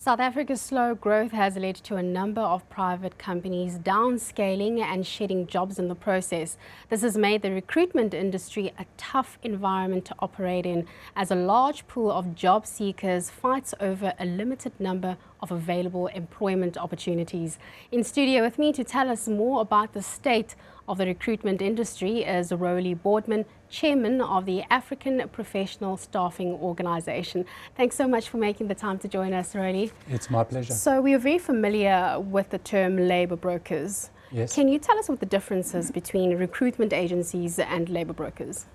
South Africa's slow growth has led to a number of private companies downscaling and shedding jobs in the process. This has made the recruitment industry a tough environment to operate in, as a large pool of job seekers fights over a limited number of available employment opportunities. In studio with me to tell us more about the state of the recruitment industry is Rowley Boardman, Chairman of the African Professional Staffing Organisation. Thanks so much for making the time to join us, Rowley. It's my pleasure. So we are very familiar with the term labour brokers. Yes. Can you tell us what the difference is between recruitment agencies and labour brokers?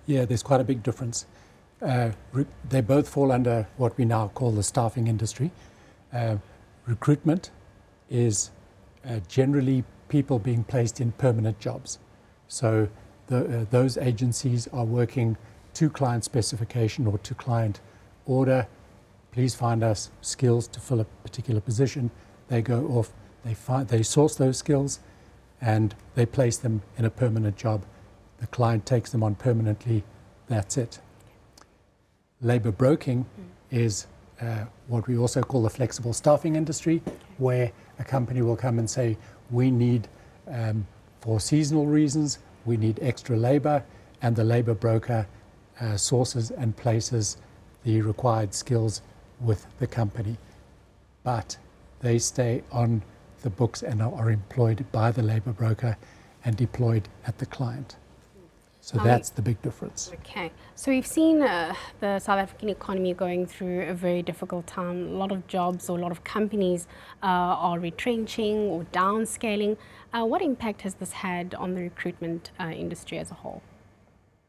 Yeah, there's quite a big difference. They both fall under what we now call the staffing industry. Recruitment is generally people being placed in permanent jobs. So those agencies are working to client specification or to client order. Please find us skills to fill a particular position. They go off, they source those skills and they place them in a permanent job. The client takes them on permanently, that's it. Labour broking is what we also call the flexible staffing industry, where a company will come and say, we need, for seasonal reasons, we need extra labour, and the labour broker sources and places the required skills with the company. But they stay on the books and are employed by the labour broker and deployed at the client. So that's the big difference. Okay, so we've seen the South African economy going through a very difficult time. A lot of jobs or a lot of companies are retrenching or downscaling. What impact has this had on the recruitment industry as a whole?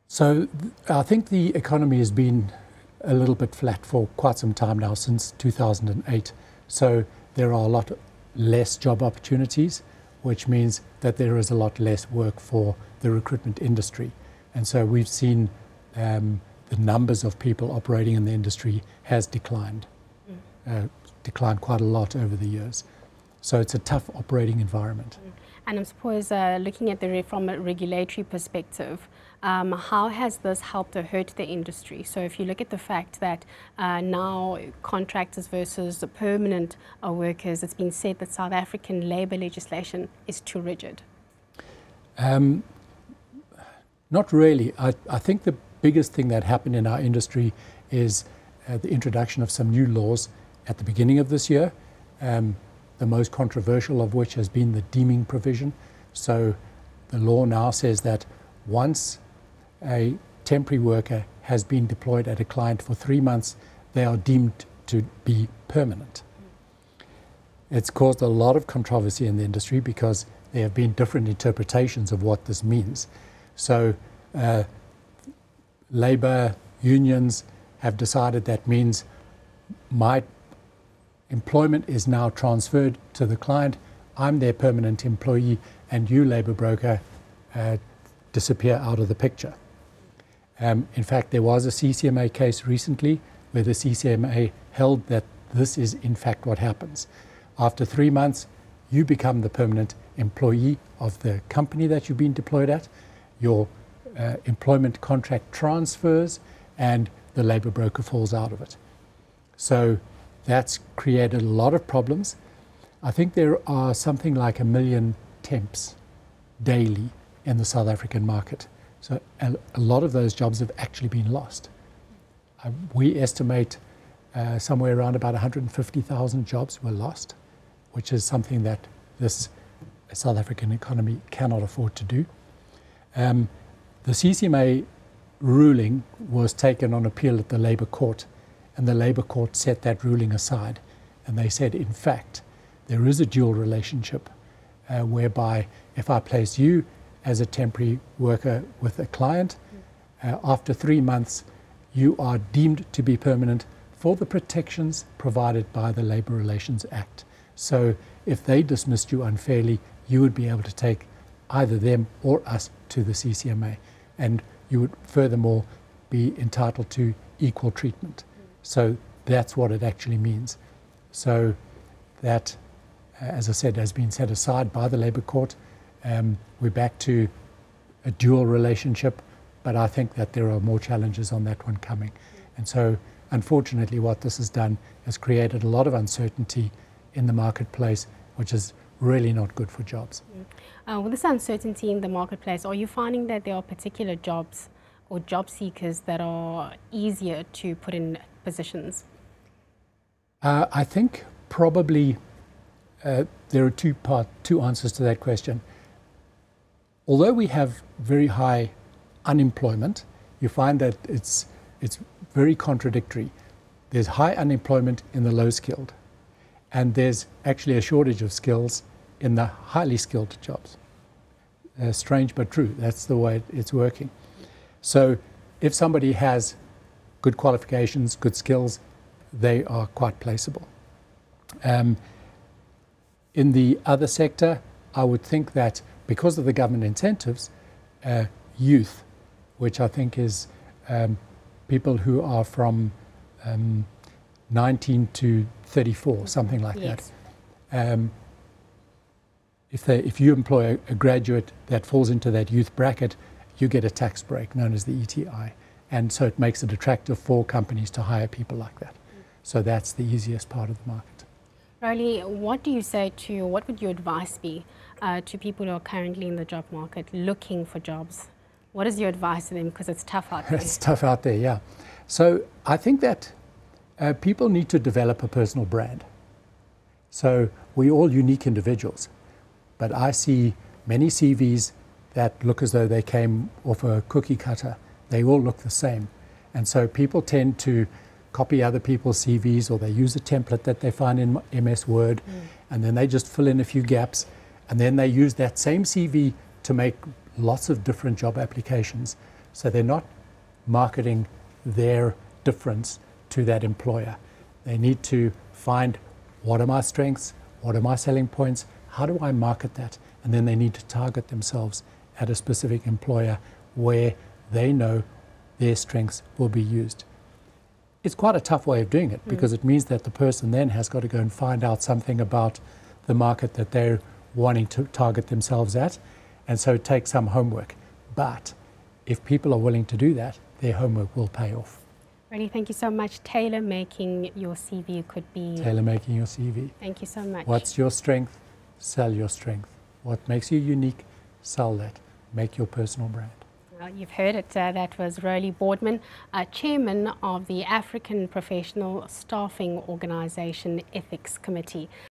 So I think the economy has been a little bit flat for quite some time now, since 2008. So there are a lot less job opportunities, which means that there is a lot less work for the recruitment industry. And so we've seen the numbers of people operating in the industry has declined quite a lot over the years. So it's a tough operating environment. And I suppose looking at from a regulatory perspective, how has this helped or hurt the industry? So if you look at the fact that now contractors versus permanent workers, it's been said that South African labour legislation is too rigid. Not really. I think the biggest thing that happened in our industry is the introduction of some new laws at the beginning of this year, the most controversial of which has been the deeming provision. So the law now says that once a temporary worker has been deployed at a client for 3 months, they are deemed to be permanent. It's caused a lot of controversy in the industry because there have been different interpretations of what this means. So labour unions have decided that means my employment is now transferred to the client, I'm their permanent employee, and you, labour broker, disappear out of the picture. In fact, there was a CCMA case recently where the CCMA held that this is in fact what happens. After 3 months, you become the permanent employee of the company that you've been deployed at. Your employment contract transfers and the labour broker falls out of it. So that's created a lot of problems. I think there are something like 1 million temps daily in the South African market. So a lot of those jobs have actually been lost. We estimate somewhere around about 150,000 jobs were lost, which is something that this South African economy cannot afford to do. The CCMA ruling was taken on appeal at the Labour Court, and the Labour Court set that ruling aside. And they said, in fact, there is a dual relationship whereby if I place you as a temporary worker with a client, after 3 months, you are deemed to be permanent for the protections provided by the Labour Relations Act. So if they dismissed you unfairly, you would be able to take either them or us to the CCMA, and you would furthermore be entitled to equal treatment. So that's what it actually means. So that, as I said, has been set aside by the Labour Court. We're back to a dual relationship, but I think that there are more challenges on that one coming. And so unfortunately, what this has done is created a lot of uncertainty in the marketplace, which is really not good for jobs. With this uncertainty in the marketplace, are you finding that there are particular jobs or job seekers that are easier to put in positions? I think probably there are two answers to that question. Although we have very high unemployment, you find that it's very contradictory. There's high unemployment in the low skilled, and there's actually a shortage of skills in the highly skilled jobs. Strange but true, that's the way it's working. So if somebody has good qualifications, good skills, they are quite placeable. In the other sector, I would think that because of the government incentives, youth, which I think is people who are from 19 to 34, something like Yes. that. If you employ a graduate that falls into that youth bracket, you get a tax break known as the ETI. And so it makes it attractive for companies to hire people like that. So that's the easiest part of the market. Riley, what do you say to, what would your advice be to people who are currently in the job market looking for jobs? What is your advice to them? Because it's tough out there. It's tough out there, yeah. So I think that people need to develop a personal brand. So we're all unique individuals, but I see many CVs that look as though they came off a cookie cutter. They all look the same. And so people tend to copy other people's CVs, or they use a template that they find in MS Word, and then they just fill in a few gaps, and then they use that same CV to make lots of different job applications. So they're not marketing their difference to that employer. They need to find, what are my strengths, what are my selling points, how do I market that? And then they need to target themselves at a specific employer where they know their strengths will be used. It's quite a tough way of doing it, because it means that the person then has got to go and find out something about the market that they're wanting to target themselves at, and so it takes some homework. But if people are willing to do that, their homework will pay off. Riley, thank you so much. Tailor-making your CV could be... Tailor-making your CV. Thank you so much. What's your strength? Sell your strength. What makes you unique? Sell that. Make your personal brand. Well, you've heard it. That was Riley Boardman, Chairman of the African Professional Staffing Organisation Ethics Committee.